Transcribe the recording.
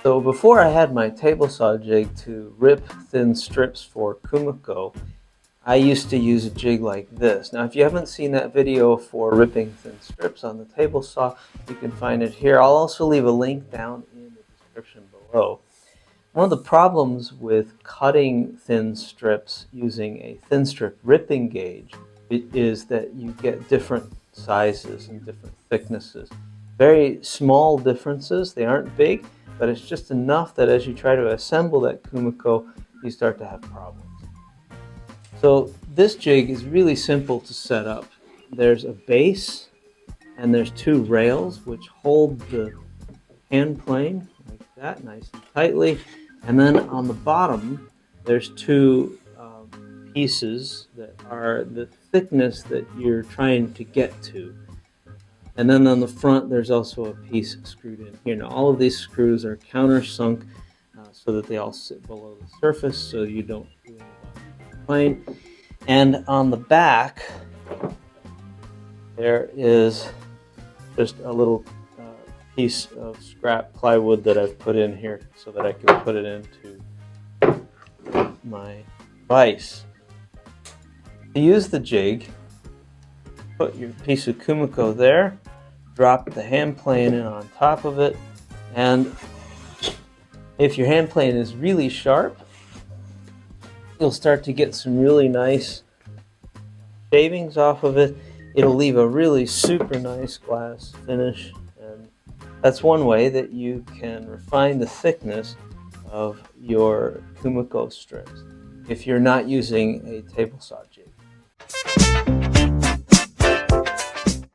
So before I had my table saw jig to rip thin strips for Kumiko, I used to use a jig like this. Now if you haven't seen that video for ripping thin strips on the table saw, you can find it here. I'll also leave a link down in the description below. One of the problems with cutting thin strips using a thin strip ripping gauge is that you get different sizes and different thicknesses. Very small differences, they aren't big, but it's just enough that as you try to assemble that Kumiko, you start to have problems. So this jig is really simple to set up. There's a base and there's two rails which hold the hand plane like that, nice and tightly. And then on the bottom, there's two pieces that are the thickness that you're trying to get to. And then on the front, there's also a piece screwed in here. Now, all of these screws are countersunk so that they all sit below the surface so you don't do any about the plane. And on the back, there is just a little piece of scrap plywood that I've put in here so that I can put it into my vise. To use the jig, put your piece of Kumiko there, drop the hand plane in on top of it, and if your hand plane is really sharp, you'll start to get some really nice shavings off of it. It'll leave a really super nice glass finish, and that's one way that you can refine the thickness of your Kumiko strips if you're not using a table saw jig.